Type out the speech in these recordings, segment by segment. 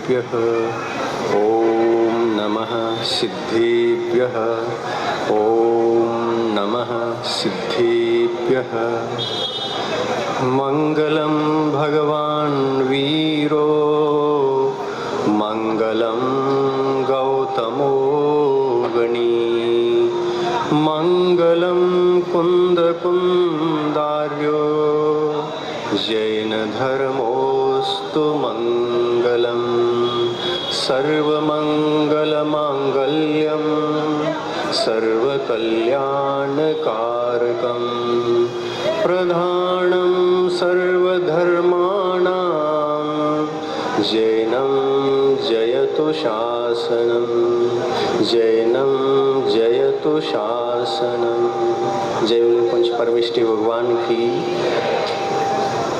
सिद्धिभ्यः ॐ नमः सिद्धिभ्यः ॐ नमः सिद्धिभ्यः। मङ्गलं भगवान् वीरो मङ्गलं गौतमो गणी मङ्गलं कुन्दकुन्दार्यो जैनधर्मोऽस्तु मङ्गलं सर्वमङ्गलमाङ्गल्यं सर्वकल्याणकारकं प्रधानं सर्वधर्माणां जैनं जयतु शासनं जैनं जयतु शासनं। जय पंच परमेष्टि भगवान की,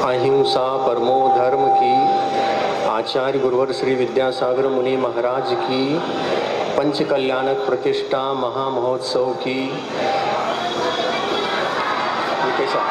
अहिंसा परमो धर्म की, आचार्य गुरुवर श्री विद्यासागर मुनि महाराज की, पंच कल्याणक प्रतिष्ठा महामहोत्सव की। कैसा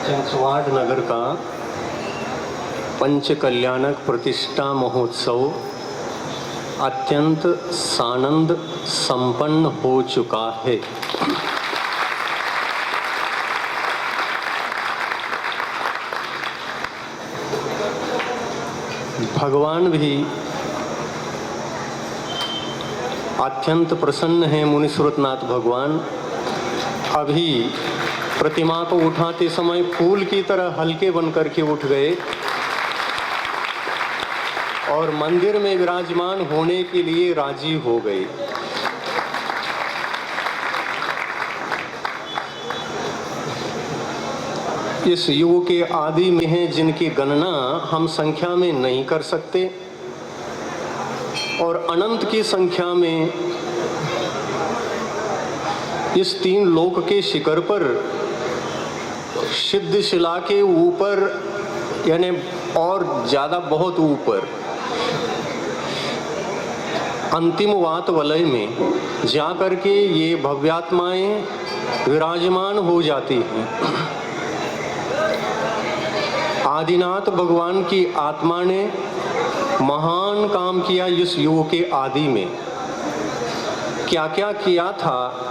चिंचवाड़ नगर का पंच कल्याणक प्रतिष्ठा महोत्सव अत्यंत सानंद संपन्न हो चुका है। भगवान भी अत्यंत प्रसन्न है। मुनीश्वरनाथ भगवान अभी प्रतिमा को उठाते समय फूल की तरह हल्के बनकर के उठ गए और मंदिर में विराजमान होने के लिए राजी हो गए। इस युग के आदि में हैं जिनकी गणना हम संख्या में नहीं कर सकते और अनंत की संख्या में इस तीन लोक के शिखर पर सिद्ध शिला के ऊपर यानी और ज्यादा बहुत ऊपर अंतिम वात वलय में जा करके ये भव्यात्माएं विराजमान हो जाती हैं। आदिनाथ भगवान की आत्मा ने महान काम किया। इस युग के आदि में क्या क्या किया था,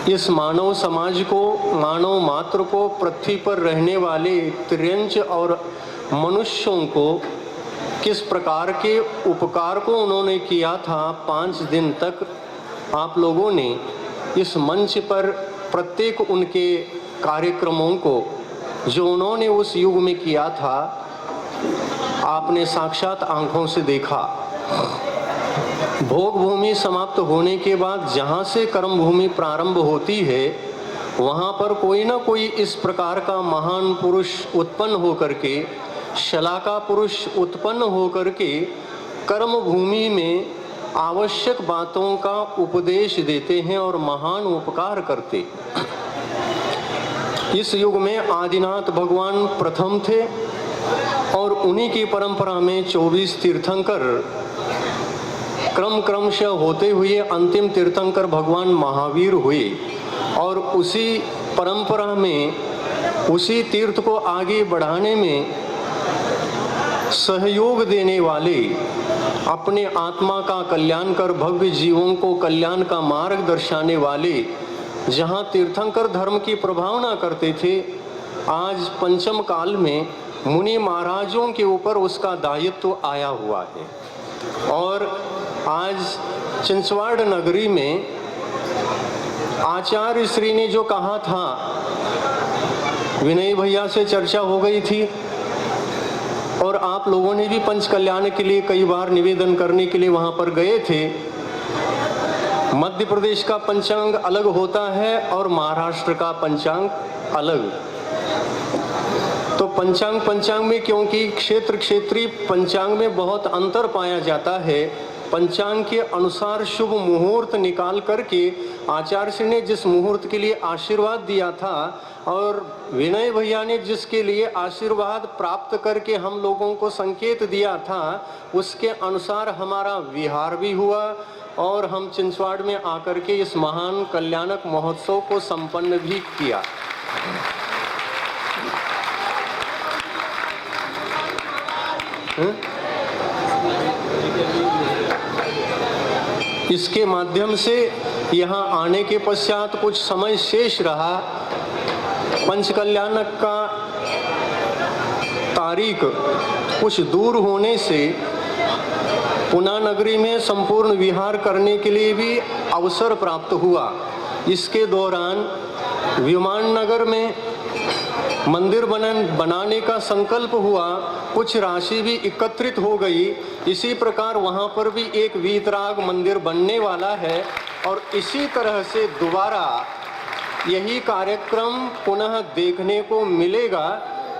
इस मानव समाज को, मानव मात्र को, पृथ्वी पर रहने वाले त्रियंच और मनुष्यों को किस प्रकार के उपकार को उन्होंने किया था। 5 दिन तक आप लोगों ने इस मंच पर प्रत्येक उनके कार्यक्रमों को जो उन्होंने उस युग में किया था आपने साक्षात आंखों से देखा। भोग भूमि समाप्त होने के बाद जहाँ से कर्म भूमि प्रारंभ होती है वहाँ पर कोई ना कोई इस प्रकार का महान पुरुष उत्पन्न होकर के, शलाका पुरुष उत्पन्न होकर के कर्म भूमि में आवश्यक बातों का उपदेश देते हैं और महान उपकार करते। इस युग में आदिनाथ भगवान प्रथम थे और उन्हीं की परंपरा में 24 तीर्थंकर क्रमशः होते हुए अंतिम तीर्थंकर भगवान महावीर हुए और उसी परंपरा में, उसी तीर्थ को आगे बढ़ाने में सहयोग देने वाले, अपने आत्मा का कल्याण कर भव्य जीवों को कल्याण का मार्ग दर्शाने वाले जहाँ तीर्थंकर धर्म की प्रभावना करते थे, आज पंचम काल में मुनि महाराजों के ऊपर उसका दायित्व आया हुआ है। और आज चिंचवाड़ नगरी में आचार्य श्री ने जो कहा था, विनय भैया से चर्चा हो गई थी और आप लोगों ने भी पंच कल्याण के लिए कई बार निवेदन करने के लिए वहां पर गए थे। मध्य प्रदेश का पंचांग अलग होता है और महाराष्ट्र का पंचांग अलग। तो पंचांग में क्योंकि क्षेत्रीय पंचांग में बहुत अंतर पाया जाता है, पंचांग के अनुसार शुभ मुहूर्त निकाल करके आचार्य श्री ने जिस मुहूर्त के लिए आशीर्वाद दिया था और विनय भैया ने जिसके लिए आशीर्वाद प्राप्त करके हम लोगों को संकेत दिया था, उसके अनुसार हमारा विहार भी हुआ और हम चिंचवाड़ में आकर के इस महान कल्याणक महोत्सव को संपन्न भी किया। इसके माध्यम से यहाँ आने के पश्चात कुछ समय शेष रहा। पंच कल्याणक का तारीख कुछ दूर होने से पुना नगरी में संपूर्ण विहार करने के लिए भी अवसर प्राप्त हुआ। इसके दौरान विमान नगर में मंदिर बनाने का संकल्प हुआ, कुछ राशि भी एकत्रित हो गई। इसी प्रकार वहां पर भी एक वीतराग मंदिर बनने वाला है और इसी तरह से दोबारा यही कार्यक्रम पुनः देखने को मिलेगा।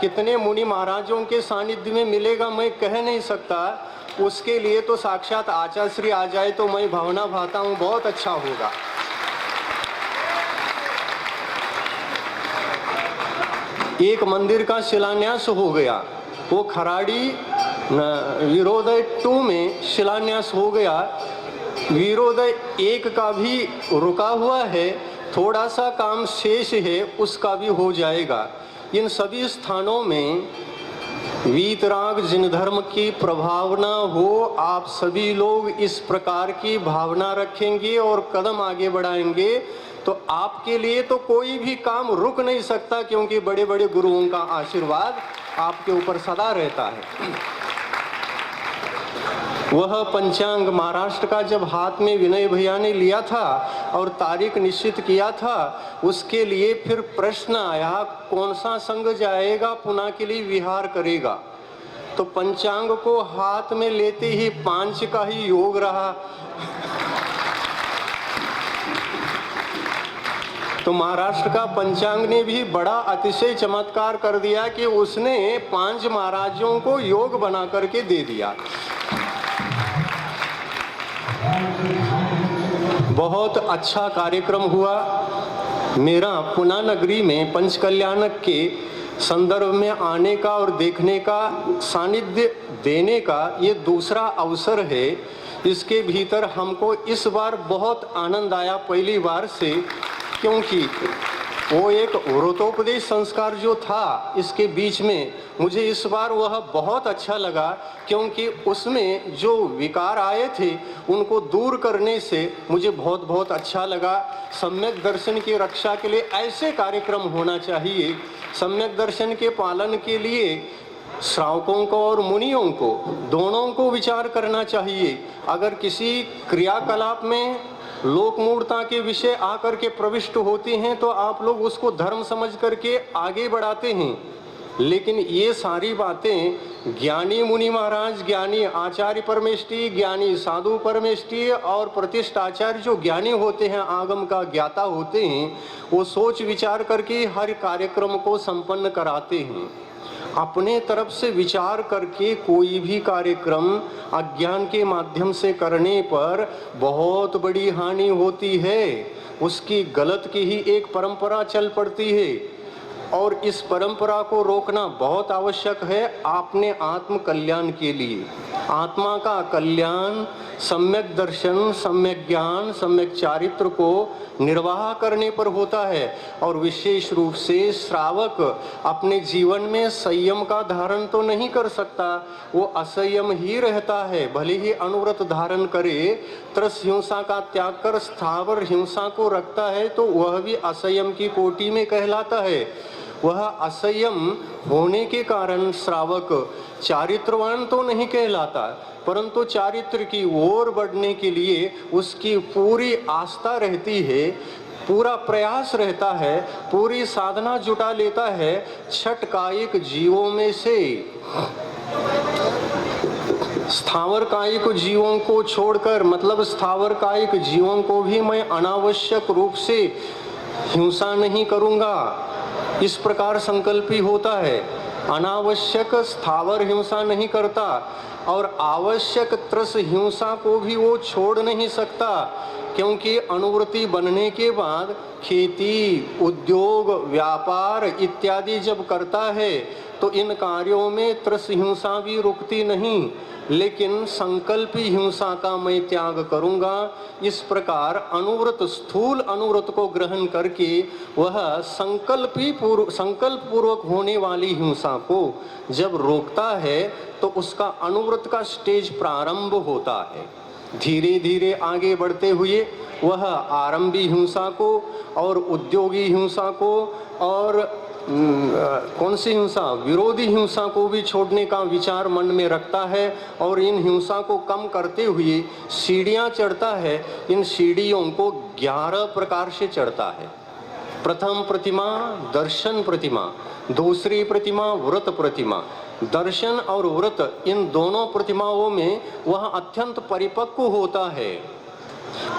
कितने मुनि महाराजों के सानिध्य में मिलेगा मैं कह नहीं सकता, उसके लिए तो साक्षात आचार्य श्री आ जाए तो मैं भावना भाता हूँ, बहुत अच्छा होगा। एक मंदिर का शिलान्यास हो गया, वो खराड़ी वीरोदय 2 में शिलान्यास हो गया। वीरोदय 1 का भी रुका हुआ है, थोड़ा सा काम शेष है, उसका भी हो जाएगा। इन सभी स्थानों में वीतराग जिन धर्म की प्रभावना हो, आप सभी लोग इस प्रकार की भावना रखेंगे और कदम आगे बढ़ाएंगे तो आपके लिए तो कोई भी काम रुक नहीं सकता, क्योंकि बड़े बड़े गुरुओं का आशीर्वाद आपके ऊपर सदा रहता है। वह पंचांग महाराष्ट्र का जब हाथ में विनय भैया ने लिया था और तारीख निश्चित किया था, उसके लिए फिर प्रश्न आया कौन सा संघ जाएगा पुना के लिए विहार करेगा। तो पंचांग को हाथ में लेते ही 5 का ही योग रहा। तो महाराष्ट्र का पंचांग ने भी बड़ा अतिशय चमत्कार कर दिया कि उसने 5 महाराजों को योग बना करके दे दिया। बहुत अच्छा कार्यक्रम हुआ। मेरा पुना नगरी में पंच कल्याणक के संदर्भ में आने का और देखने का, सानिध्य देने का ये दूसरा अवसर है। इसके भीतर हमको इस बार बहुत आनंद आया पहली बार से, क्योंकि वो एक व्रतोपदेश संस्कार जो था इसके बीच में मुझे इस बार वह बहुत अच्छा लगा, क्योंकि उसमें जो विकार आए थे उनको दूर करने से मुझे बहुत बहुत अच्छा लगा। सम्यक दर्शन की रक्षा के लिए ऐसे कार्यक्रम होना चाहिए। सम्यक दर्शन के पालन के लिए श्रावकों को और मुनियों को दोनों को विचार करना चाहिए। अगर किसी क्रियाकलाप में लोकमूर्ता के विषय आकर के प्रविष्ट होते हैं तो आप लोग उसको धर्म समझ करके आगे बढ़ाते हैं, लेकिन ये सारी बातें ज्ञानी मुनि महाराज, ज्ञानी आचार्य परमेष्टि, ज्ञानी साधु परमेष्टि और प्रतिष्ठ आचार्य जो ज्ञानी होते हैं, आगम का ज्ञाता होते हैं, वो सोच विचार करके हर कार्यक्रम को संपन्न कराते हैं। अपने तरफ से विचार करके कोई भी कार्यक्रम अज्ञान के माध्यम से करने पर बहुत बड़ी हानि होती है। उसकी गलत की ही एक परंपरा चल पड़ती है और इस परंपरा को रोकना बहुत आवश्यक है अपने आत्म कल्याण के लिए। आत्मा का कल्याण सम्यक दर्शन, सम्यक ज्ञान, सम्यक चारित्र को निर्वाह करने पर होता है। और विशेष रूप से श्रावक अपने जीवन में संयम का धारण तो नहीं कर सकता, वो असंयम ही रहता है। भले ही अनुव्रत धारण करे, त्रस हिंसा का त्याग कर स्थावर हिंसा को रखता है तो वह भी असंयम की कोटि में कहलाता है। वह असंयम होने के कारण श्रावक चारित्रवान तो नहीं कहलाता, परंतु चारित्र की ओर बढ़ने के लिए उसकी पूरी आस्था रहती है, पूरा प्रयास रहता है, पूरी साधना जुटा लेता है। छठ कायिक जीवों में से स्थावर कायिक जीवों को छोड़कर, मतलब स्थावर कायिक जीवों को भी मैं अनावश्यक रूप से हिंसा नहीं करूंगा, इस प्रकार संकल्पी होता है। अनावश्यक स्थावर हिंसा नहीं करता और आवश्यक त्रस हिंसा को भी वो छोड़ नहीं सकता, क्योंकि अनुवृत्ति बनने के बाद खेती, उद्योग, व्यापार इत्यादि जब करता है तो इन कार्यों में त्रस हिंसा भी रुकती नहीं, लेकिन संकल्पी हिंसा का मैं त्याग करूंगा। इस प्रकार अनुव्रत, स्थूल अनुव्रत को ग्रहण करके वह संकल्प पूर्वक होने वाली हिंसा को जब रोकता है तो उसका अनुव्रत का स्टेज प्रारंभ होता है। धीरे धीरे आगे बढ़ते हुए वह आरंभी हिंसा को और उद्योगी हिंसा को और कौन सी हिंसा, विरोधी हिंसा को भी छोड़ने का विचार मन में रखता है और इन हिंसा को कम करते हुए सीढ़ियां चढ़ता है। इन सीढ़ियों को 11 प्रकार से चढ़ता है। प्रथम प्रतिमा दर्शन प्रतिमा, दूसरी प्रतिमा व्रत प्रतिमा। दर्शन और व्रत, इन दोनों प्रतिमाओं में वह अत्यंत परिपक्व होता है।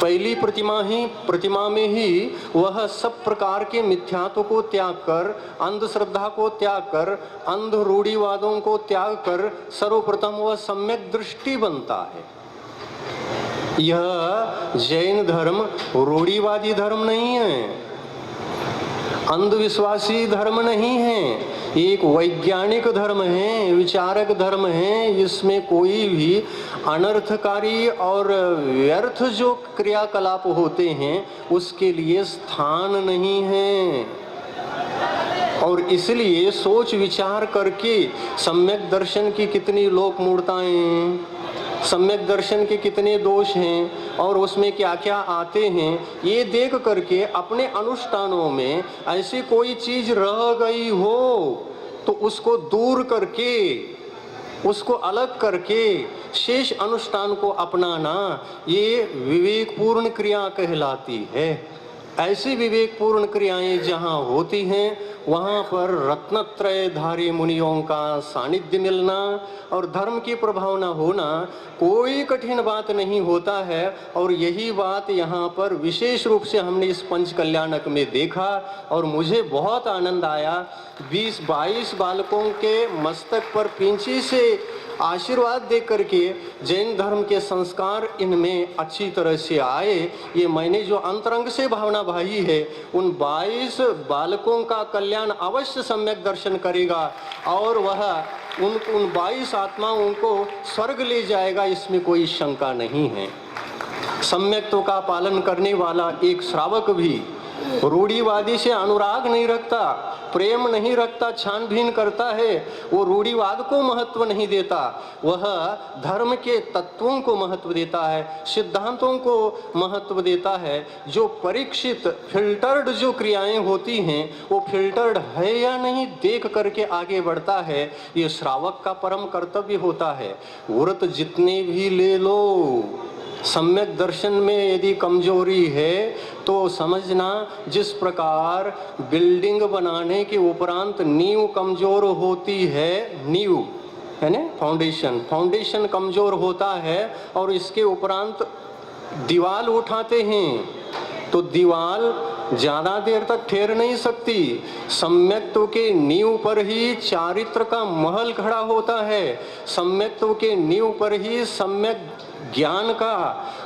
पहली प्रतिमा में ही वह सब प्रकार के मिथ्यात्व को त्याग कर, अंधश्रद्धा को त्याग कर, अंध रूढ़िवादों को त्याग कर सर्वप्रथम वह सम्यक दृष्टि बनता है। यह जैन धर्म रूढ़िवादी धर्म नहीं है, अंधविश्वासी धर्म नहीं है, एक वैज्ञानिक धर्म है, विचारक धर्म है। इसमें कोई भी अनर्थकारी और व्यर्थ जो क्रियाकलाप होते हैं उसके लिए स्थान नहीं है। और इसलिए सोच विचार करके सम्यक दर्शन की कितनी लोक मूर्ताएं, सम्यक दर्शन के कितने दोष हैं और उसमें क्या क्या आते हैं, ये देख करके अपने अनुष्ठानों में ऐसी कोई चीज रह गई हो तो उसको दूर करके, उसको अलग करके शेष अनुष्ठान को अपनाना, ये विवेकपूर्ण क्रिया कहलाती है। ऐसी विवेकपूर्ण क्रियाएं जहाँ होती हैं वहाँ पर रत्नत्रयधारी मुनियों का सानिध्य मिलना और धर्म की प्रभावना होना कोई कठिन बात नहीं होता है। और यही बात यहाँ पर विशेष रूप से हमने इस पंच कल्याणक में देखा और मुझे बहुत आनंद आया। 20-22 बालकों के मस्तक पर पिंची से आशीर्वाद दे करके जैन धर्म के संस्कार इनमें अच्छी तरह से आए। ये मैंने जो अंतरंग से भावना भाई है, उन 22 बालकों का कल्याण अवश्य सम्यक दर्शन करेगा और वह उन 22 आत्माओं को स्वर्ग ले जाएगा, इसमें कोई शंका नहीं है। सम्यक्त्व का पालन करने वाला एक श्रावक भी रूढ़िवादी से अनुराग नहीं रखता, प्रेम नहीं रखता, छानबीन करता है, वो रूढ़िवाद को महत्व नहीं देता, वह धर्म के तत्वों को महत्व देता है, सिद्धांतों को महत्व देता है। जो परीक्षित फिल्टर्ड जो क्रियाएं होती हैं वो फिल्टर्ड है या नहीं देख करके आगे बढ़ता है। ये श्रावक का परम कर्तव्य होता है। व्रत जितने भी ले लो, सम्यक दर्शन में यदि कमजोरी है तो समझना, जिस प्रकार बिल्डिंग बनाने के उपरांत नींव कमजोर होती है, नींव है ना, फाउंडेशन कमजोर होता है और इसके उपरांत दीवार उठाते हैं तो दीवार ज्यादा देर तक ठहर नहीं सकती। सम्यक्त्व के नींव पर ही चारित्र का महल खड़ा होता है, सम्यक्त्व के नींव पर ही सम्यक ज्ञान का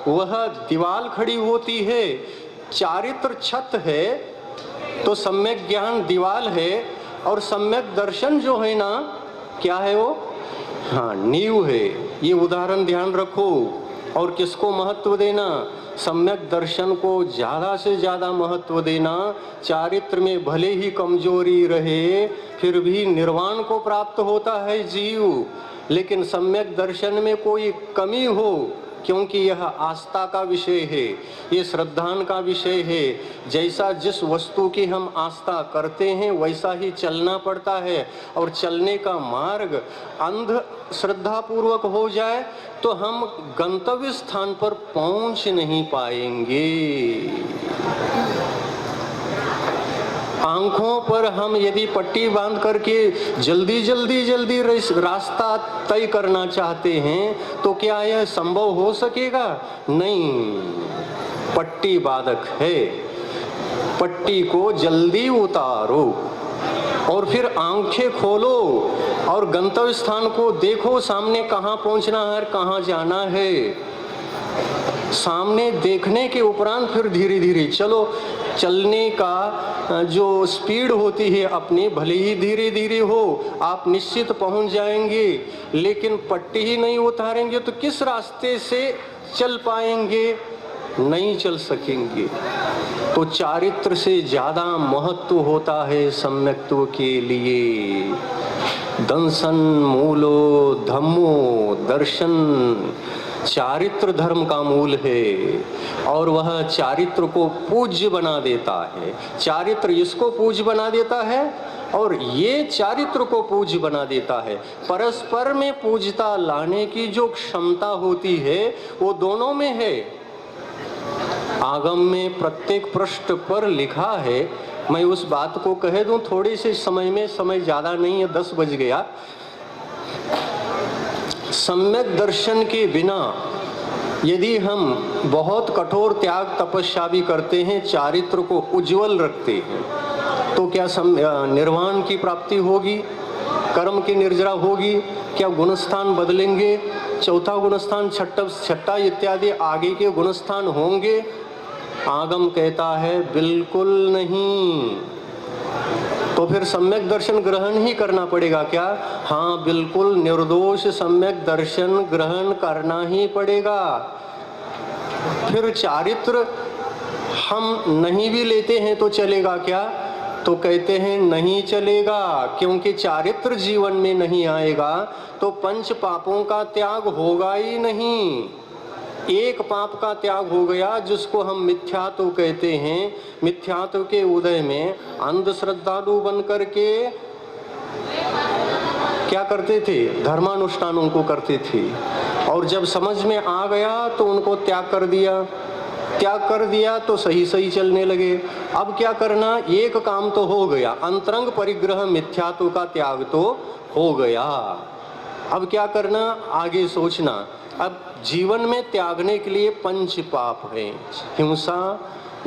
वह दीवार खड़ी होती है। चारित्र छत है तो सम्यक ज्ञान दीवार है और सम्यक दर्शन जो है ना, क्या है वो, हाँ, नींव है। ये उदाहरण ध्यान रखो। और किसको महत्व देना? सम्यक दर्शन को ज़्यादा से ज़्यादा महत्व देना। चारित्र में भले ही कमजोरी रहे फिर भी निर्वाण को प्राप्त होता है जीव, लेकिन सम्यक दर्शन में कोई कमी हो, क्योंकि यह आस्था का विषय है, ये श्रद्धान का विषय है। जैसा जिस वस्तु की हम आस्था करते हैं वैसा ही चलना पड़ता है, और चलने का मार्ग अंध श्रद्धा पूर्वक हो जाए तो हम गंतव्य स्थान पर पहुंच नहीं पाएंगे। आंखों पर हम यदि पट्टी बांध करके जल्दी रास्ता तय करना चाहते हैं तो क्या यह संभव हो सकेगा? नहीं, पट्टी बाधक है। पट्टी को जल्दी उतारो और फिर आंखें खोलो और गंतव्य स्थान को देखो, सामने कहाँ पहुंचना है, कहाँ जाना है। सामने देखने के उपरांत फिर धीरे धीरे चलो। चलने का जो स्पीड होती है अपनी, भले ही धीरे धीरे हो, आप निश्चित पहुंच जाएंगे, लेकिन पट्टी ही नहीं उतारेंगे तो किस रास्ते से चल पाएंगे? नहीं चल सकेंगे। तो चारित्र से ज्यादा महत्व होता है सम्यक्त्व के लिए। दंसन मूलो धम्मो, दर्शन चारित्र धर्म का मूल है, और वह चारित्र को पूज्य बना देता है। चारित्र इसको पूज्य बना देता है और ये चारित्र को पूज्य बना देता है। परस्पर में पूज्यता लाने की जो क्षमता होती है वो दोनों में है। आगम में प्रत्येक पृष्ठ पर लिखा है, मैं उस बात को कह दूं थोड़े से समय में, समय ज्यादा नहीं है, 10 बज गया। सम्यक दर्शन के बिना यदि हम बहुत कठोर त्याग तपस्या भी करते हैं, चारित्र को उज्जवल रखते हैं, तो क्या निर्वाण की प्राप्ति होगी? कर्म की निर्जरा होगी? क्या गुणस्थान बदलेंगे? चौथा गुणस्थान, छठा इत्यादि आगे के गुणस्थान होंगे? आगम कहता है बिल्कुल नहीं। तो फिर सम्यक दर्शन ग्रहण ही करना पड़ेगा क्या? हाँ, बिल्कुल निर्दोष सम्यक दर्शन ग्रहण करना ही पड़ेगा। फिर चारित्र हम नहीं भी लेते हैं तो चलेगा क्या? तो कहते हैं नहीं चलेगा, क्योंकि चारित्र जीवन में नहीं आएगा तो पंच पापों का त्याग होगा ही नहीं। एक पाप का त्याग हो गया जिसको हम मिथ्यात्व कहते हैं। मिथ्यात्व के उदय में अंधश्रद्धालु बन करके क्या करते थे? धर्मानुष्ठानों को करते थे, और जब समझ में आ गया तो उनको त्याग कर दिया। त्याग कर दिया तो सही सही चलने लगे। अब क्या करना? एक काम तो हो गया, अंतरंग परिग्रह मिथ्यात्व का त्याग तो हो गया। अब क्या करना? आगे सोचना। अब जीवन में त्यागने के लिए पंच पाप हैं: हिंसा,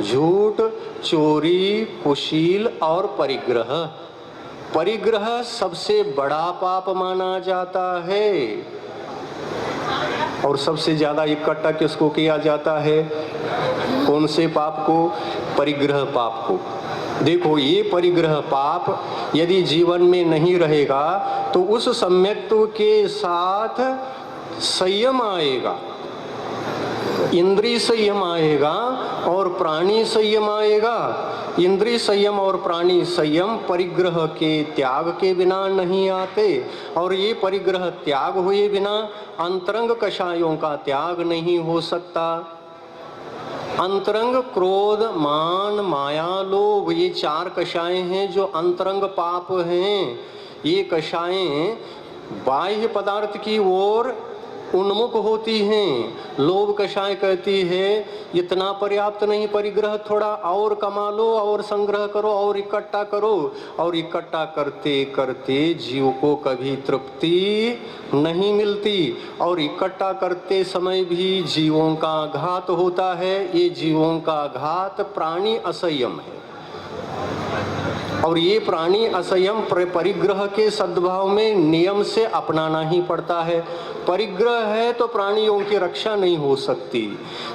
झूठ, चोरी, कुशील और परिग्रह। परिग्रह सबसे बड़ा पाप माना जाता है, और सबसे ज्यादा इकट्ठा किसको किया जाता है? कौन से पाप को? परिग्रह पाप को। देखो, ये परिग्रह पाप यदि जीवन में नहीं रहेगा तो उस सम्यक्त्व के साथ संयम आएगा, इंद्रिय संयम आएगा और प्राणी संयम आएगा। इंद्रिय संयम और प्राणी संयम परिग्रह के त्याग के बिना नहीं आते, और ये परिग्रह त्याग हुए बिना अंतरंग कषायों का त्याग नहीं हो सकता। अंतरंग क्रोध, मान, माया, लोभ, ये 4 कषायें हैं जो अंतरंग पाप हैं। ये कषायें बाह्य पदार्थ की ओर उन्मुख होती हैं। लोभ कषाय कहती है इतना पर्याप्त नहीं, परिग्रह थोड़ा और कमा लो और संग्रह करो और इकट्ठा करो, और इकट्ठा करते करते जीव को कभी तृप्ति नहीं मिलती, और इकट्ठा करते समय भी जीवों का घात होता है। ये जीवों का घात प्राणी असंयम है, और ये प्राणी असंयम परिग्रह के सद्भाव में नियम से अपनाना ही पड़ता है। परिग्रह है तो प्राणियों की रक्षा नहीं हो सकती।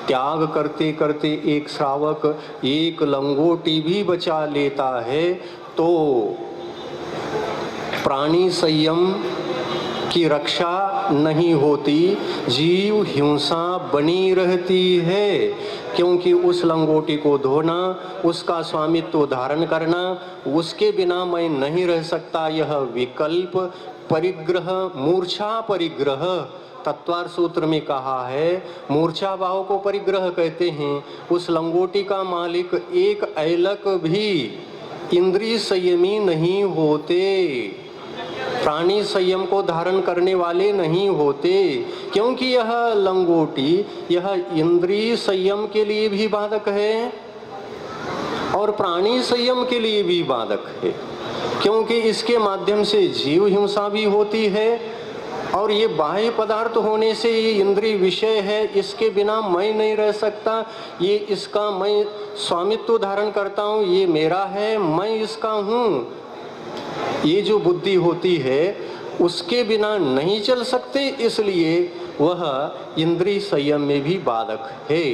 त्याग करते करते एक श्रावक एक लंगोटी भी बचा लेता है तो प्राणी संयम की रक्षा नहीं होती, जीव हिंसा बनी रहती है। क्योंकि उस लंगोटी को धोना, उसका स्वामित्व धारण करना, उसके बिना मैं नहीं रह सकता, यह विकल्प परिग्रह, मूर्छा परिग्रह तत्वार सूत्र में कहा है। मूर्छा भाव को परिग्रह कहते हैं। उस लंगोटी का मालिक एक ऐलक भी इंद्रिय संयमी नहीं होते, प्राणी संयम को धारण करने वाले नहीं होते, क्योंकि यह लंगोटी यह इंद्रिय संयम के लिए भी बाधक है और प्राणी संयम के लिए भी बाधक है, क्योंकि इसके माध्यम से जीव हिंसा भी होती है और ये बाह्य पदार्थ होने से ये इंद्रिय विषय है, इसके बिना मैं नहीं रह सकता, ये इसका मैं स्वामित्व धारण करता हूँ, ये मेरा है, मैं इसका हूँ, ये जो बुद्धि होती है उसके बिना नहीं चल सकते, इसलिए वह इंद्रिय संयम में भी बाधक है।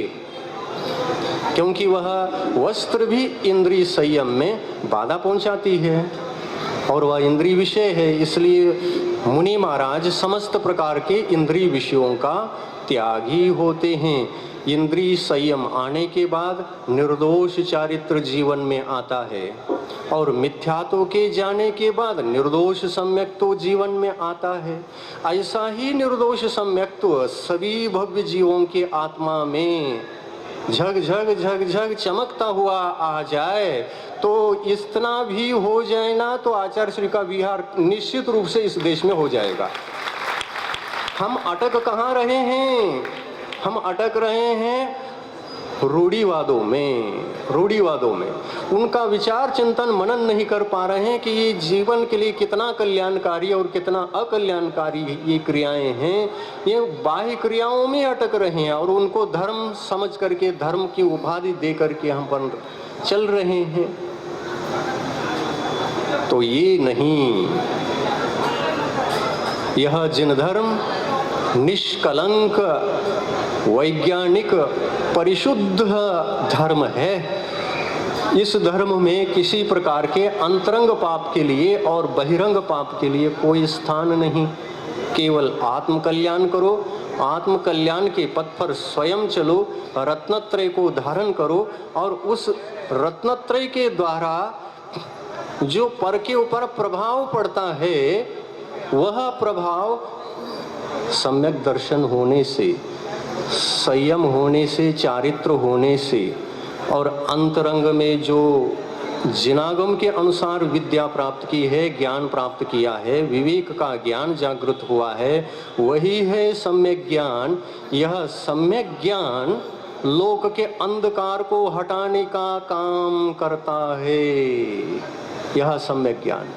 क्योंकि वह वस्त्र भी इंद्रिय संयम में बाधा पहुंचाती है और वह इंद्रिय विषय है, इसलिए मुनि महाराज समस्त प्रकार के इंद्रिय विषयों का त्यागी होते हैं। इंद्रिय संयम आने के बाद निर्दोष चारित्र जीवन में आता है और मिथ्यात्व के जाने के बाद निर्दोष सम्यक्त्व जीवन में आता है। ऐसा ही निर्दोष सम्यक्त्व सभी भव्य जीवों के आत्मा में झग झग झग झग चमकता हुआ आ जाए तो इतना भी हो जाए ना तो आचार्य श्री का विहार निश्चित रूप से इस देश में हो जाएगा। हम अटक कहाँ रहे हैं? हम अटक रहे हैं रूढ़िवादों में। उनका विचार चिंतन मनन नहीं कर पा रहे हैं कि ये जीवन के लिए कितना कल्याणकारी और कितना अकल्याणकारी ये क्रियाएं हैं। ये बाह्य क्रियाओं में अटक रहे हैं और उनको धर्म समझ करके, धर्म की उपाधि दे करके हम पर चल रहे हैं। तो ये नहीं, यह जिन धर्म निष्कलंक वैज्ञानिक परिशुद्ध धर्म है, इस धर्म में किसी प्रकार के अंतरंग पाप के लिए और बहिरंग पाप के लिए कोई स्थान नहीं। केवल आत्म कल्याण करो, आत्म कल्याण के पथ पर स्वयं चलो, रत्नत्रय को धारण करो और उस रत्नत्रय के द्वारा जो पर के ऊपर प्रभाव पड़ता है वह प्रभाव सम्यक दर्शन होने से, संयम होने से, चारित्र होने से और अंतरंग में जो जिनागम के अनुसार विद्या प्राप्त की है, ज्ञान प्राप्त किया है, विवेक का ज्ञान जागृत हुआ है, वही है सम्यक ज्ञान। यह सम्यक ज्ञान लोक के अंधकार को हटाने का काम करता है। यह सम्यक ज्ञान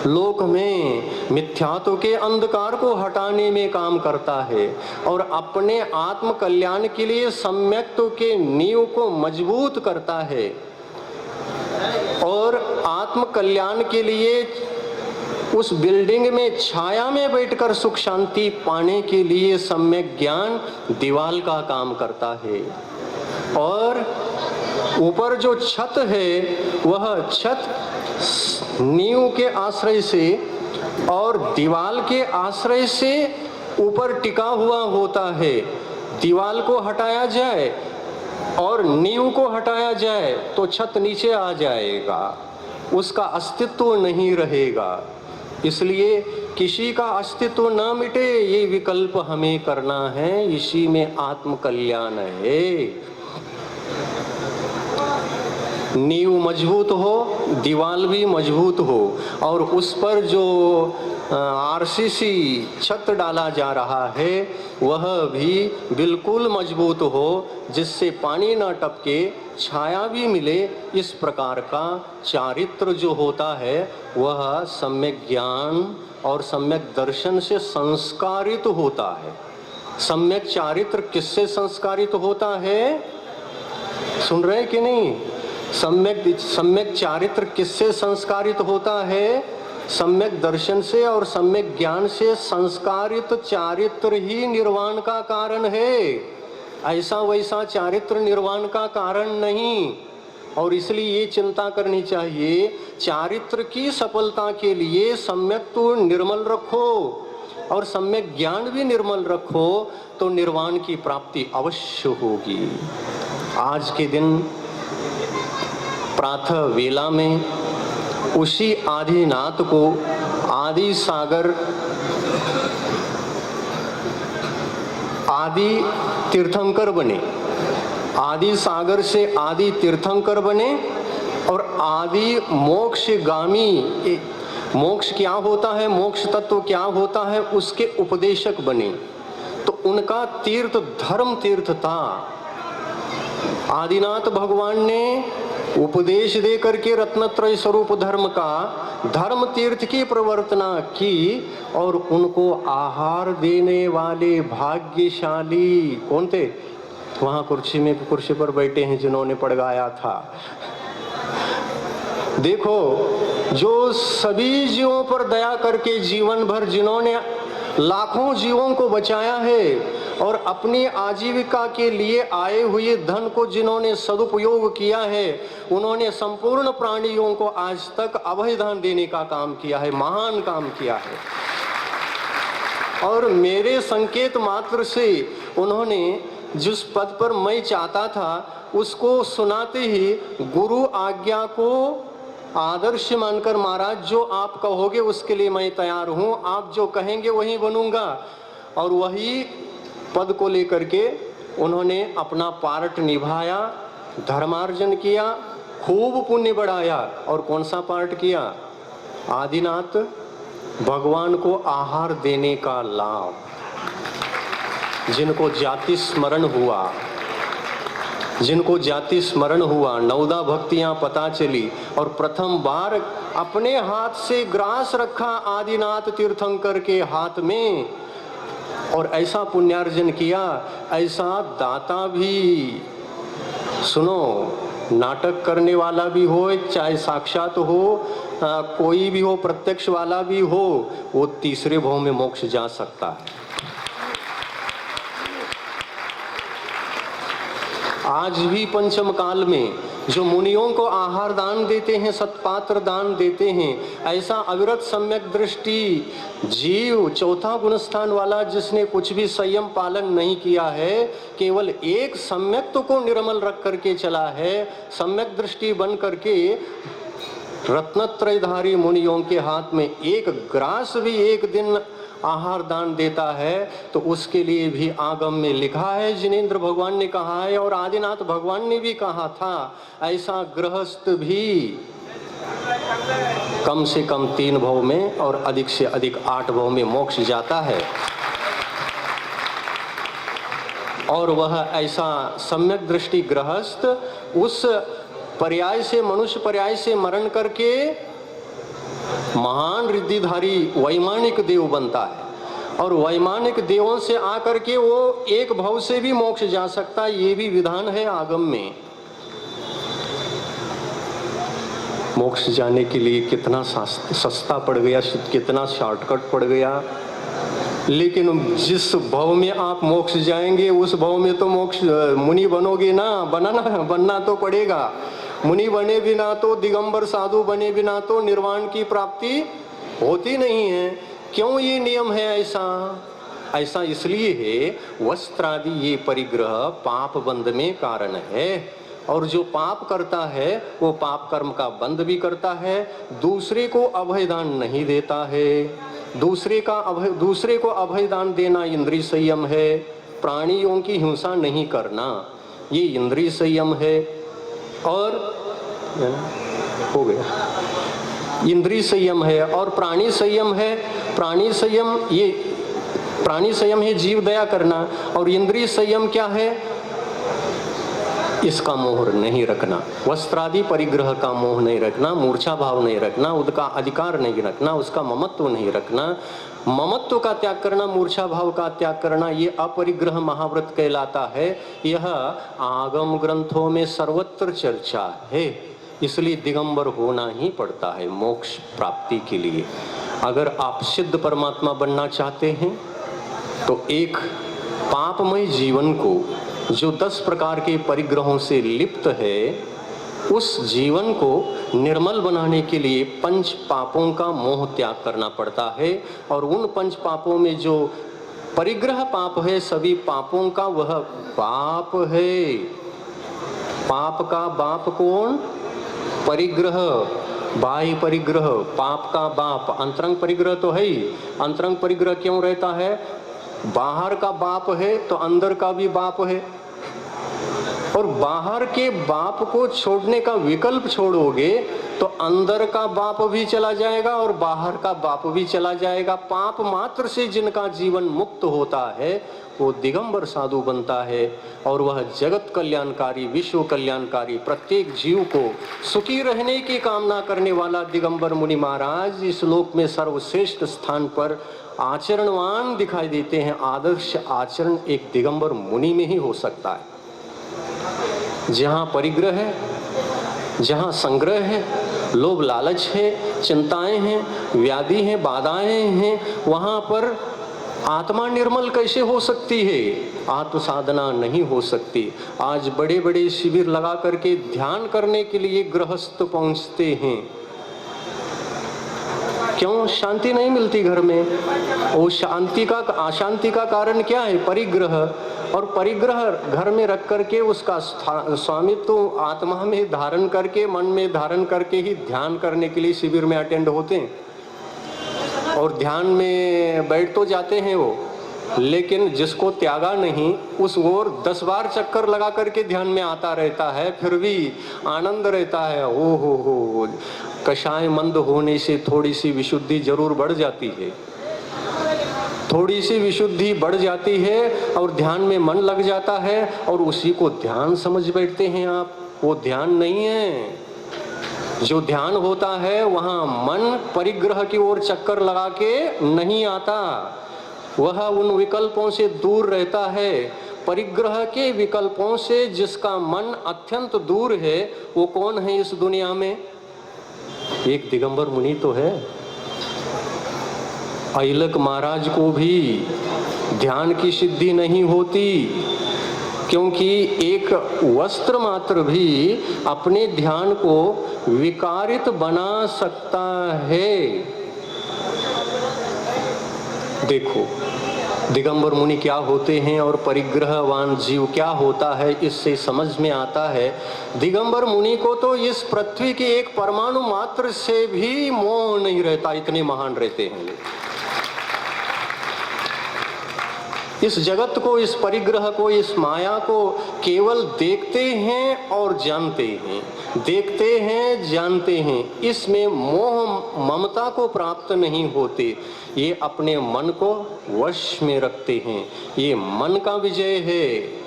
लोक में मिथ्यात्व के अंधकार को हटाने में काम करता है और अपने आत्म कल्याण के लिए सम्यक्त्व के नींव को मजबूत करता है और आत्म कल्याण के लिए उस बिल्डिंग में छाया में बैठकर सुख शांति पाने के लिए सम्यक ज्ञान दीवाल का काम करता है। और ऊपर जो छत है वह छत नींव के आश्रय से और दीवाल के आश्रय से ऊपर टिका हुआ होता है। दीवाल को हटाया जाए और नींव को हटाया जाए तो छत नीचे आ जाएगा, उसका अस्तित्व नहीं रहेगा। इसलिए किसी का अस्तित्व न मिटे ये विकल्प हमें करना है, इसी में आत्म कल्याण है। नींव मजबूत हो, दीवाल भी मजबूत हो और उस पर जो आरसीसी छत डाला जा रहा है वह भी बिल्कुल मजबूत हो, जिससे पानी न टपके, छाया भी मिले। इस प्रकार का चारित्र जो होता है वह सम्यक ज्ञान और सम्यक दर्शन से संस्कारित होता है। सम्यक चारित्र किससे संस्कारित होता है? सुन रहे कि नहीं? सम्यक चारित्र किससे संस्कारित होता है? सम्यक दर्शन से और सम्यक ज्ञान से संस्कारित चारित्र ही निर्वाण का कारण है, ऐसा वैसा चारित्र निर्वाण का कारण नहीं। और इसलिए ये चिंता करनी चाहिए, चारित्र की सफलता के लिए सम्यक तो निर्मल रखो, और सम्यक ज्ञान भी निर्मल रखो तो निर्वाण की प्राप्ति अवश्य होगी। आज के दिन प्रातः वेला में उसी आदिनाथ को आदि सागर आदि तीर्थंकर बने, आदि सागर से आदि तीर्थंकर बने और आदि मोक्षगामी, मोक्ष क्या होता है, मोक्ष तत्व क्या होता है, उसके उपदेशक बने। तो उनका तीर्थ धर्म तीर्थ था। आदिनाथ भगवान ने उपदेश दे करके रत्नत्रय स्वरूप धर्म का धर्म तीर्थ की प्रवर्तना की और उनको आहार देने वाले भाग्यशाली कौन थे? वहां कुर्सी पर बैठे हैं जिन्होंने पड़गाया था। देखो, जो सभी जीवों पर दया करके जीवन भर जिन्होंने लाखों जीवों को बचाया है और अपनी आजीविका के लिए आए हुए धन को जिन्होंने सदुपयोग किया है, उन्होंने संपूर्ण प्राणियों को आज तक अभयदान देने का काम किया है, महान काम किया है। और मेरे संकेत मात्र से उन्होंने जिस पद पर मैं चाहता था उसको सुनाते ही गुरु आज्ञा को आदर्श मानकर, महाराज जो आप कहोगे उसके लिए मैं तैयार हूं, आप जो कहेंगे वही बनूंगा, और वही पद को लेकर के उन्होंने अपना पार्ट निभाया, धर्मार्जन किया, खूब पुण्य बढ़ाया। और कौन सा पार्ट किया? आदिनाथ भगवान को आहार देने का लाभ, जिनको जाति स्मरण हुआ, जिनको जाति स्मरण हुआ, नवदा भक्तियां पता चली और प्रथम बार अपने हाथ से ग्रास रखा आदिनाथ तीर्थंकर के हाथ में और ऐसा पुण्यार्जन किया, ऐसा दाता भी, सुनो, नाटक करने वाला भी हो, चाहे साक्षात हो, कोई भी हो, प्रत्यक्ष वाला भी हो, वो तीसरे भाव में मोक्ष जा सकता है। आज भी पंचम काल में जो मुनियों को आहार दान देते हैं, सत्पात्र दान देते हैं, ऐसा अविरत सम्यक दृष्टि जीव चौथा गुणस्थान वाला जिसने कुछ भी संयम पालन नहीं किया है, केवल एक सम्यक को निर्मल रख करके चला है, सम्यक दृष्टि बन करके रत्नत्रयधारी मुनियों के हाथ में एक ग्रास भी एक दिन आहार दान देता है, तो उसके लिए भी आगम में लिखा है, जिनेंद्र भगवान ने कहा है और आदिनाथ भगवान ने भी कहा था, ऐसा गृहस्थ भी कम से कम 3 भव में और अधिक से अधिक 8 भव में मोक्ष जाता है। और वह ऐसा सम्यक दृष्टि गृहस्थ उस पर्याय से, मनुष्य पर्याय से मरण करके महान रिद्धिधारी वैमानिक देव बनता है और वैमानिक देवों से आकर के वो एक भव से भी मोक्ष जा सकता है। ये भी विधान है आगम में। मोक्ष जाने के लिए कितना सस्ता पड़ गया, कितना शॉर्टकट पड़ गया, लेकिन जिस भव में आप मोक्ष जाएंगे उस भव में तो मोक्ष मुनि बनोगे ना, बनना तो पड़ेगा। मुनि बने बिना तो, दिगंबर साधु बने बिना तो निर्वाण की प्राप्ति होती नहीं है। क्यों ये नियम है ऐसा? ऐसा इसलिए है, वस्त्रादि ये परिग्रह पाप बंध में कारण है, और जो पाप करता है वो पाप कर्म का बंध भी करता है, दूसरे को अभयदान नहीं देता है। दूसरे को अभयदान देना इंद्रिय संयम है। प्राणियों की हिंसा नहीं करना, ये इंद्रिय संयम है। और हो गया, इंद्रिय संयम है और प्राणी संयम है। प्राणी संयम है जीव दया करना, और इंद्रिय संयम क्या है? इसका मोह नहीं रखना, वस्त्रादि परिग्रह का मोह नहीं रखना, मूर्छा भाव नहीं रखना, उसका अधिकार नहीं रखना, उसका ममत्व नहीं रखना। ममत्व का त्याग करना, मूर्छा भाव का त्याग करना, ये अपरिग्रह महाव्रत कहलाता है। यह आगम ग्रंथों में सर्वत्र चर्चा है, इसलिए दिगंबर होना ही पड़ता है मोक्ष प्राप्ति के लिए। अगर आप सिद्ध परमात्मा बनना चाहते हैं तो एक पापमय जीवन को जो 10 प्रकार के परिग्रहों से लिप्त है, उस जीवन को निर्मल बनाने के लिए पंच पापों का मोह त्याग करना पड़ता है। और उन पंच पापों में जो परिग्रह पाप है, सभी पापों का वह बाप है। पाप का बाप कौन? परिग्रह, बाह्य परिग्रह, पाप का बाप। अंतरंग परिग्रह तो है ही। अंतरंग परिग्रह क्यों रहता है? बाहर का बाप है तो अंदर का भी बाप है, और बाहर के बाप को छोड़ने का विकल्प छोड़ोगे तो अंदर का बाप भी चला जाएगा और बाहर का बाप भी चला जाएगा। पाप मात्र से जिनका जीवन मुक्त होता है वो दिगंबर साधु बनता है, और वह जगत कल्याणकारी, विश्व कल्याणकारी, प्रत्येक जीव को सुखी रहने की कामना करने वाला दिगंबर मुनि महाराज इस लोक में सर्वश्रेष्ठ स्थान पर आचरणवान दिखाई देते हैं। आदर्श आचरण एक दिगंबर मुनि में ही हो सकता है। जहाँ परिग्रह है, जहाँ संग्रह है, लोभ लालच है, चिंताएं हैं, व्याधि हैं, बाधाएं हैं, वहाँ पर आत्मा निर्मल कैसे हो सकती है? आत्म साधना नहीं हो सकती। आज बड़े बड़े शिविर लगा करके ध्यान करने के लिए गृहस्थ पहुँचते हैं, क्यों? शांति नहीं मिलती घर में। वो अशांति का कारण क्या है? परिग्रह। और परिग्रह घर में रख करके उसका स्वामित्व आत्मा में धारण करके, मन में धारण करके ही ध्यान करने के लिए शिविर में अटेंड होते हैं। और ध्यान में बैठ तो जाते हैं वो, लेकिन जिसको त्यागा नहीं उस ओर 10 बार चक्कर लगा करके ध्यान में आता रहता है, फिर भी आनंद रहता है। ओ हो, कषाय मंद होने से थोड़ी सी विशुद्धि जरूर बढ़ जाती है, थोड़ी सी विशुद्धि बढ़ जाती है और ध्यान में मन लग जाता है, और उसी को ध्यान समझ बैठते हैं आप। वो ध्यान नहीं है। जो ध्यान होता है वहाँ मन परिग्रह की ओर चक्कर लगा के नहीं आता, वह उन विकल्पों से दूर रहता है। परिग्रह के विकल्पों से जिसका मन अत्यंत दूर है वो कौन है इस दुनिया में? एक दिगंबर मुनि तो है। अहिलक महाराज को भी ध्यान की सिद्धि नहीं होती, क्योंकि एक वस्त्र मात्र भी अपने ध्यान को विकारित बना सकता है। देखो दिगंबर मुनि क्या होते हैं और परिग्रहवान जीव क्या होता है, इससे समझ में आता है। दिगंबर मुनि को तो इस पृथ्वी के एक परमाणु मात्र से भी मोह नहीं रहता, इतने महान रहते हैं। इस जगत को, इस परिग्रह को, इस माया को केवल देखते हैं और जानते हैं, देखते हैं, जानते हैं। इसमें मोह ममता को प्राप्त नहीं होते। ये अपने मन को वश में रखते हैं। ये मन का विजय है,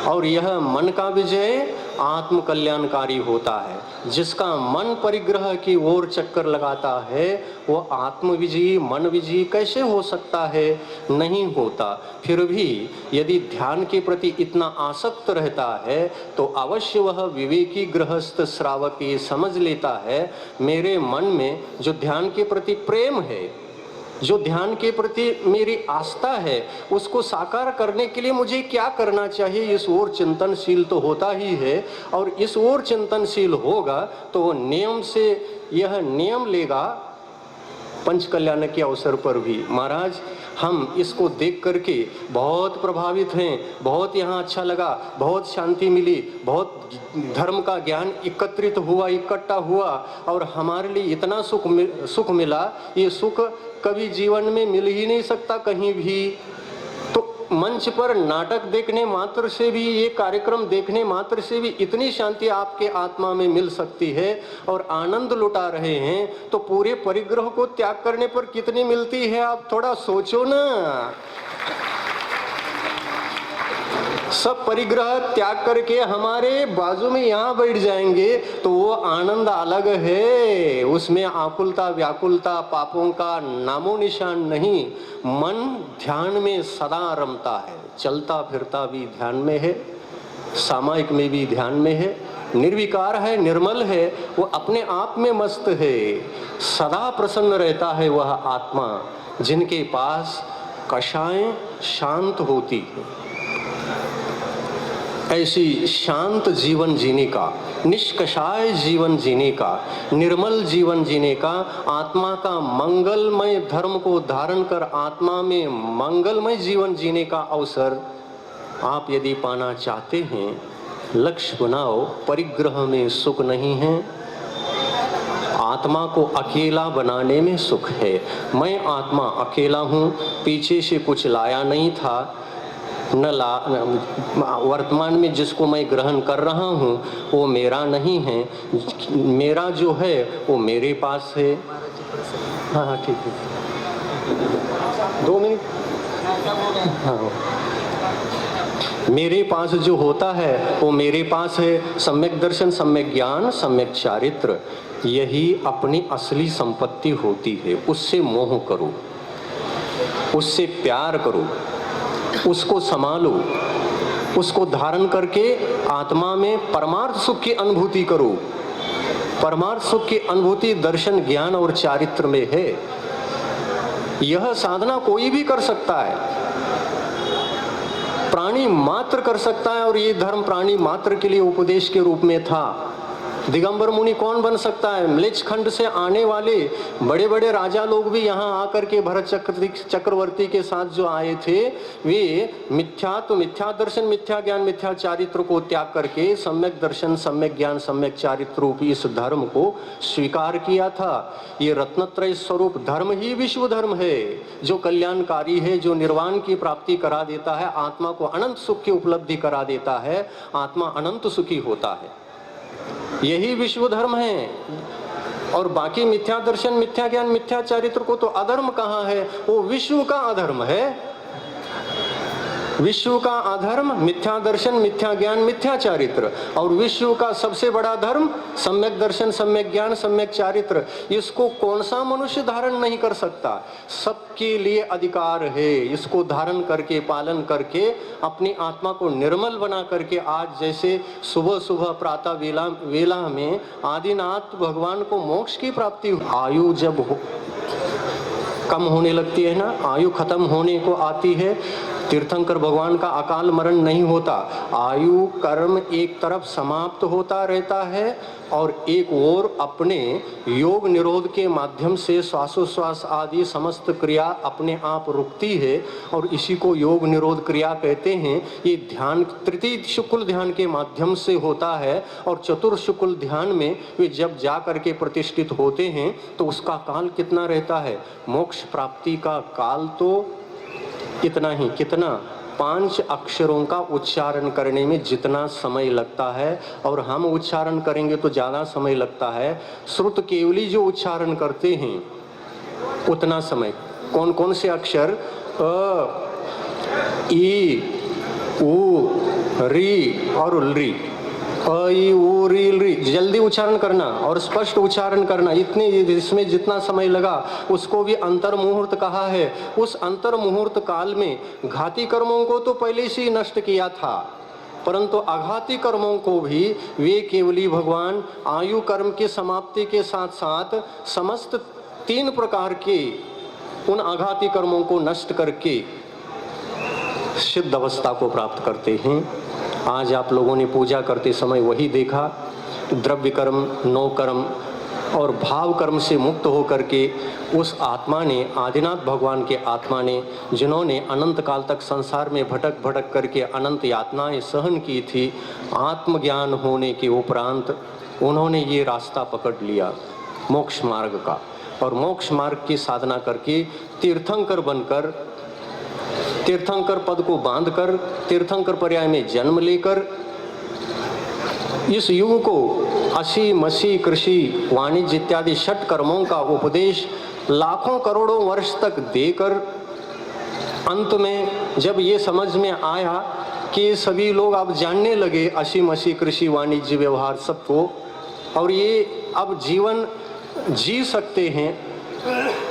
और यह मन का विजय आत्म कल्याणकारी होता है। जिसका मन परिग्रह की ओर चक्कर लगाता है वो आत्म विजयी, मन विजयी कैसे हो सकता है? नहीं होता। फिर भी यदि ध्यान के प्रति इतना आसक्त रहता है तो अवश्य वह विवेकी गृहस्थ श्रावक ये समझ लेता है, मेरे मन में जो ध्यान के प्रति प्रेम है, जो ध्यान के प्रति मेरी आस्था है, उसको साकार करने के लिए मुझे क्या करना चाहिए, इस ओर चिंतनशील तो होता ही है। और इस ओर चिंतनशील होगा तो वो नियम से यह नियम लेगा पंच कल्याण के अवसर पर भी। महाराज हम इसको देख करके बहुत प्रभावित हैं, बहुत यहाँ अच्छा लगा, बहुत शांति मिली, बहुत धर्म का ज्ञान एकत्रित हुआ, इकट्ठा हुआ, और हमारे लिए इतना सुख मिला। ये सुख कभी जीवन में मिल ही नहीं सकता कहीं भी। तो मंच पर नाटक देखने मात्र से भी, ये कार्यक्रम देखने मात्र से भी इतनी शांति आपके आत्मा में मिल सकती है और आनंद लुटा रहे हैं, तो पूरे परिग्रह को त्याग करने पर कितनी मिलती है आप थोड़ा सोचो ना। सब परिग्रह त्याग करके हमारे बाजू में यहाँ बैठ जाएंगे तो वो आनंद अलग है। उसमें आकुलता व्याकुलता पापों का नामो निशान नहीं। मन ध्यान में सदा रमता है, चलता फिरता भी ध्यान में है, सामायिक में भी ध्यान में है, निर्विकार है, निर्मल है, वो अपने आप में मस्त है, सदा प्रसन्न रहता है वह आत्मा जिनके पास कषाएं शांत होती है। ऐसी शांत जीवन जीने का, निष्कषाय जीवन जीने का, निर्मल जीवन जीने का, आत्मा का मंगलमय धर्म को धारण कर आत्मा में मंगलमय जीवन जीने का अवसर आप यदि पाना चाहते हैं, लक्ष्य बनाओ। परिग्रह में सुख नहीं है, आत्मा को अकेला बनाने में सुख है। मैं आत्मा अकेला हूँ, पीछे से कुछ लाया नहीं था, वर्तमान में जिसको मैं ग्रहण कर रहा हूँ वो मेरा नहीं है, मेरा जो है वो मेरे पास है। हाँ ठीक है, 2 मिनट। हाँ, मेरे पास जो होता है वो मेरे पास है। सम्यक दर्शन, सम्यक ज्ञान, सम्यक चारित्र, यही अपनी असली संपत्ति होती है। उससे मोह करो, उससे प्यार करो, उसको संभालो, उसको धारण करके आत्मा में परमार्थ सुख की अनुभूति करो। परमार्थ सुख की अनुभूति दर्शन, ज्ञान और चारित्र में है। यह साधना कोई भी कर सकता है, प्राणी मात्र कर सकता है, और ये धर्म प्राणी मात्र के लिए उपदेश के रूप में था। दिगंबर मुनि कौन बन सकता है? म्लेच्छ खंड से आने वाले बड़े बड़े राजा लोग भी यहाँ आकर के भरत चक्रवर्ती के साथ जो आए थे, वे मिथ्या दर्शन, मिथ्या ज्ञान, मिथ्या चारित्र को त्याग करके सम्यक दर्शन, सम्यक ज्ञान, सम्यक चारित्र रूपी इस धर्म को स्वीकार किया था। ये रत्नत्रय स्वरूप धर्म ही विश्व धर्म है, जो कल्याणकारी है, जो निर्वाण की प्राप्ति करा देता है, आत्मा को अनंत सुख की उपलब्धि करा देता है, आत्मा अनंत सुखी होता है। यही विश्व धर्म है। और बाकी मिथ्या दर्शन, मिथ्या ज्ञान, मिथ्या चारित्र को तो अधर्म कहाँ है? वो विश्व का अधर्म है। विश्व का अधर्म मिथ्या दर्शन, मिथ्या ज्ञान, मिथ्या चारित्र, और विश्व का सबसे बड़ा धर्म सम्यक दर्शन, सम्यक ज्ञान, सम्यक चारित्र। इसको कौन सा मनुष्य धारण नहीं कर सकता? सबके लिए अधिकार है। इसको धारण करके, पालन करके, अपनी आत्मा को निर्मल बना करके, आज जैसे सुबह सुबह प्रातः वेला में आदिनाथ भगवान को मोक्ष की प्राप्ति, आयु जब कम होने लगती है ना, आयु खत्म होने को आती है, तीर्थंकर भगवान का अकाल मरण नहीं होता। आयु कर्म एक तरफ समाप्त होता रहता है, और एक ओर अपने योग निरोध के माध्यम से श्वासोश्वास आदि समस्त क्रिया अपने आप रुकती है, और इसी को योग निरोध क्रिया कहते हैं। ये ध्यान तृतीय शुक्ल ध्यान के माध्यम से होता है, और चतुर्थ शुक्ल ध्यान में वे जब जा करके प्रतिष्ठित होते हैं तो उसका काल कितना रहता है? मोक्ष प्राप्ति का काल तो इतना ही, कितना? 5 अक्षरों का उच्चारण करने में जितना समय लगता है, और हम उच्चारण करेंगे तो ज़्यादा समय लगता है। श्रुत केवली जो उच्चारण करते हैं उतना समय। कौन कौन से अक्षर? अ, ई, उ, री और उलरी। अ, ई, उ, री, री, जल्दी उच्चारण करना और स्पष्ट उच्चारण करना। इतने इसमें जितना समय लगा उसको भी अंतर मुहूर्त कहा है। उस अंतर मुहूर्त काल में घाती कर्मों को तो पहले से ही नष्ट किया था, परंतु आघाती कर्मों को भी वे केवली भगवान आयु कर्म की समाप्ति के साथ साथ समस्त 3 प्रकार के उन आघाती कर्मों को नष्ट करके सिद्ध अवस्था को प्राप्त करते हैं। आज आप लोगों ने पूजा करते समय वही देखा। द्रव्य कर्म, नौ कर्म और भाव कर्म से मुक्त होकर के उस आत्मा ने, आदिनाथ भगवान के आत्मा ने, जिन्होंने अनंत काल तक संसार में भटक भटक करके अनंत यातनाएं सहन की थी, आत्मज्ञान होने के उपरांत उन्होंने ये रास्ता पकड़ लिया मोक्ष मार्ग का, और मोक्ष मार्ग की साधना करके तीर्थंकर बनकर, तीर्थंकर पद को बांधकर, तीर्थंकर पर्याय में जन्म लेकर इस युग को असी, मसी, कृषि, वाणिज्य इत्यादि 6 कर्मों का उपदेश लाखों करोड़ों वर्ष तक देकर, अंत में जब ये समझ में आया कि सभी लोग अब जानने लगे असी, मसी, कृषि, वाणिज्य, व्यवहार सबको, और ये अब जीवन जी सकते हैं।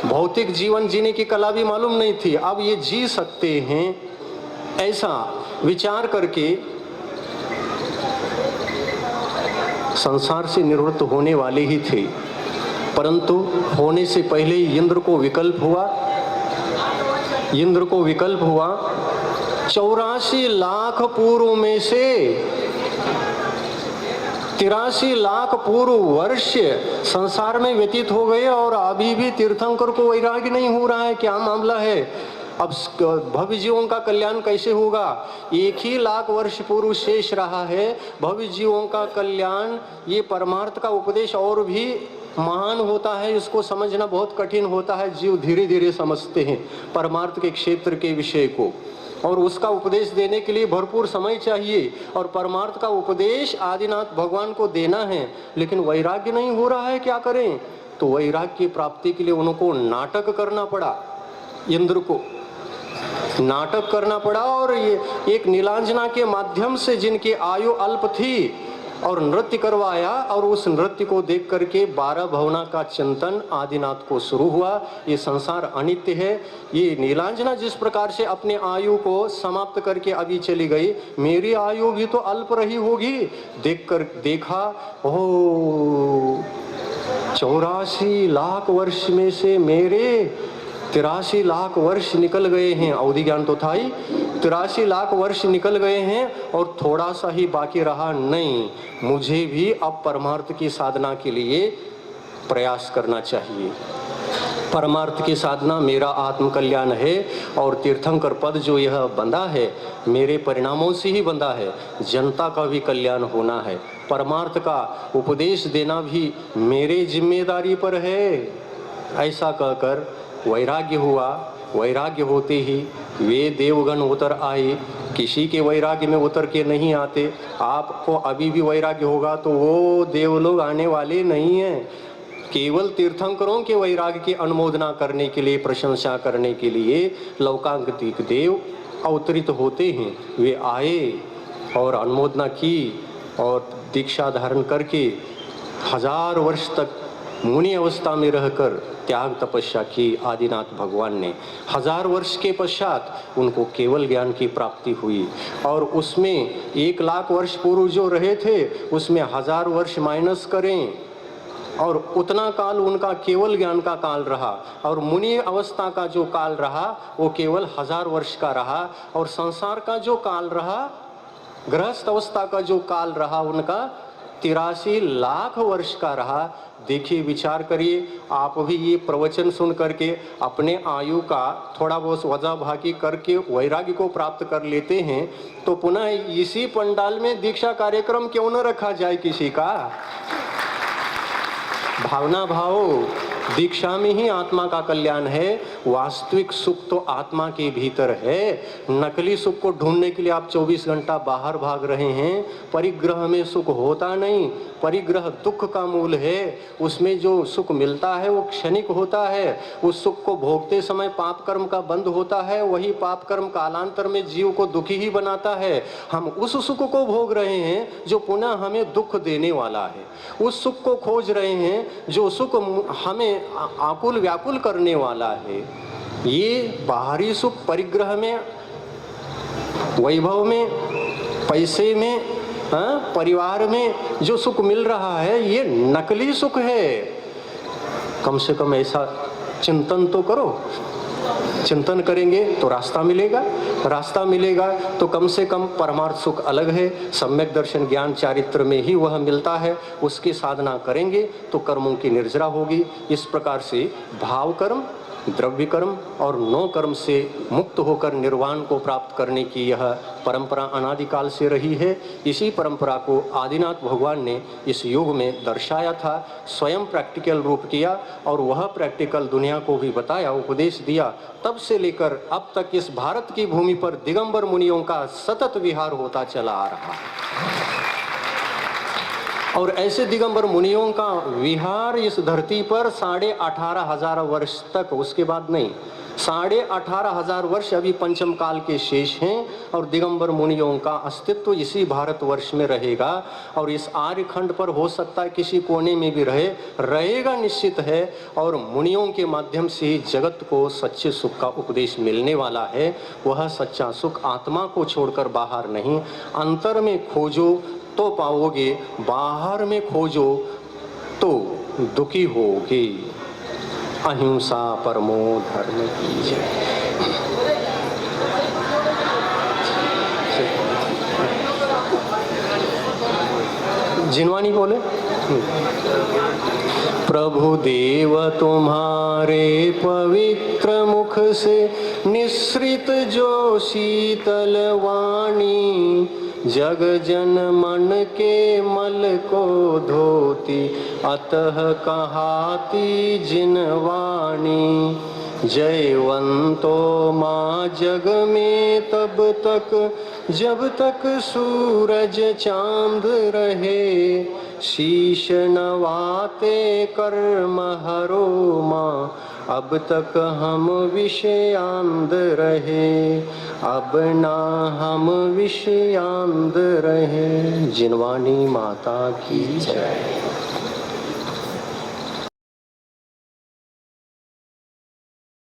भौतिक जीवन जीने की कला भी मालूम नहीं थी, अब ये जी सकते हैं, ऐसा विचार करके संसार से निवृत्त होने वाले ही थे। परंतु होने से पहले ही इंद्र को विकल्प हुआ। इंद्र को विकल्प हुआ 84 लाख पूर्व में से 83 लाख पूर्व वर्ष संसार में व्यतीत हो गए और अभी भी तीर्थंकर को वैराग्य नहीं हो रहा है। क्या मामला है? अब भव्य जीवों का कल्याण कैसे होगा? 1 ही लाख वर्ष पूर्व शेष रहा है भव्य जीवों का कल्याण। ये परमार्थ का उपदेश और भी महान होता है, इसको समझना बहुत कठिन होता है। जीव धीरे धीरे समझते हैं परमार्थ के क्षेत्र के विषय को, और उसका उपदेश देने के लिए भरपूर समय चाहिए। और परमार्थ का उपदेश आदिनाथ भगवान को देना है, लेकिन वैराग्य नहीं हो रहा है। क्या करें? तो वैराग्य की प्राप्ति के लिए उनको नाटक करना पड़ा, इंद्र को नाटक करना पड़ा। और ये एक नीलांजना के माध्यम से जिनकी आयु अल्प थी और नृत्य करवाया, और उस नृत्य को देख करके 12 भवना का चिंतन आदिनाथ को शुरू हुआ। ये संसार अनित्य है। ये नीलांजना जिस प्रकार से अपने आयु को समाप्त करके अभी चली गई, मेरी आयु भी तो अल्प रही होगी। देखा, ओह 84 लाख वर्ष में से मेरे 83 लाख वर्ष निकल गए हैं। अवधि ज्ञान तो था ही। 83 लाख वर्ष निकल गए हैं और थोड़ा सा ही बाकी रहा। नहीं, मुझे भी अब परमार्थ की साधना के लिए प्रयास करना चाहिए। परमार्थ की साधना मेरा आत्म कल्याण है, और तीर्थंकर पद जो यह बंधा है मेरे परिणामों से ही बंधा है। जनता का भी कल्याण होना है, परमार्थ का उपदेश देना भी मेरे जिम्मेदारी पर है। ऐसा कहकर वैराग्य हुआ। वैराग्य होते ही वे देवगण उतर आए। किसी के वैराग्य में उतर के नहीं आते। आपको अभी भी वैराग्य होगा तो वो देवलोग आने वाले नहीं हैं। केवल तीर्थंकरों के वैराग्य की अनुमोदना करने के लिए, प्रशंसा करने के लिए लौकांतिक देव अवतरित होते हैं। वे आए और अनुमोदना की और दीक्षा धारण करके 1000 वर्ष तक मुनि अवस्था में रहकर त्याग तपस्या की आदिनाथ भगवान ने। 1000 वर्ष के पश्चात उनको केवल ज्ञान की प्राप्ति हुई। और उसमें 1 लाख वर्ष पूर्व जो रहे थे उसमें 1000 वर्ष माइनस करें, और उतना काल उनका केवल ज्ञान का काल रहा। और मुनि अवस्था का जो काल रहा वो केवल 1000 वर्ष का रहा। और संसार का जो काल रहा, गृहस्थ अवस्था का जो काल रहा, उनका 83 लाख वर्ष का रहा। देखिए, विचार करिए। आप भी ये प्रवचन सुन करके अपने आयु का थोड़ा बहुत वजह भागी करके वैराग्य को प्राप्त कर लेते हैं, तो पुनः इसी पंडाल में दीक्षा कार्यक्रम क्यों न रखा जाए किसी का? भावना भाव, दीक्षा में ही आत्मा का कल्याण है। वास्तविक सुख तो आत्मा के भीतर है। नकली सुख को ढूंढने के लिए आप 24 घंटा बाहर भाग रहे हैं। परिग्रह में सुख होता नहीं। परिग्रह दुख का मूल है। उसमें जो सुख मिलता है वो क्षणिक होता है। उस सुख को भोगते समय पाप कर्म का बंध होता है। वही पाप कर्म कालांतर में जीव को दुखी ही बनाता है। हम उस सुख को भोग रहे हैं जो पुनः हमें दुख देने वाला है। उस सुख को खोज रहे हैं जो सुख हमें आकुल व्याकुल करने वाला है। ये बाहरी सुख परिग्रह में, वैभव में, पैसे में, परिवार में जो सुख मिल रहा है, ये नकली सुख है। कम से कम ऐसा चिंतन तो करो। चिंतन करेंगे तो रास्ता मिलेगा। रास्ता मिलेगा तो कम से कम परमार्थ सुख अलग है। सम्यक दर्शन ज्ञान चारित्र में ही वह मिलता है। उसकी साधना करेंगे तो कर्मों की निर्जरा होगी। इस प्रकार से भाव कर्म, द्रव्य कर्म और नो कर्म से मुक्त होकर निर्वाण को प्राप्त करने की यह परंपरा अनादिकाल से रही है। इसी परंपरा को आदिनाथ भगवान ने इस युग में दर्शाया था, स्वयं प्रैक्टिकल रूप किया, और वह प्रैक्टिकल दुनिया को भी बताया, उपदेश दिया। तब से लेकर अब तक इस भारत की भूमि पर दिगंबर मुनियों का सतत विहार होता चला आ रहा है। और ऐसे दिगंबर मुनियों का विहार इस धरती पर 18,500 वर्ष तक, उसके बाद नहीं, 18,500 वर्ष अभी पंचम काल के शेष हैं। और दिगंबर मुनियों का अस्तित्व इसी भारतवर्ष में रहेगा। और इस आर्यखंड पर हो सकता है किसी कोने में भी रहेगा निश्चित है। और मुनियों के माध्यम से ही जगत को सच्चे सुख का उपदेश मिलने वाला है। वह सच्चा सुख आत्मा को छोड़कर बाहर नहीं। अंतर में खोजो तो पाओगे, बाहर में खोजो तो दुखी होगे। अहिंसा परमो धर्म की जय। जिनवाणी बोले। प्रभु देव तुम्हारे पवित्र मुख से निसृत जो शीतल वाणी, जग जन मन के मल को धोती, अतः कहाती जिनवाणी। जयवंतो माँ जग में तब तक जब तक सूरज चांद रहे, शीश नवाते कर्म हरो माँ, अब तक हम विषयांध रहे, अब ना हम विषयांध रहे। जिनवाणी माता की जय।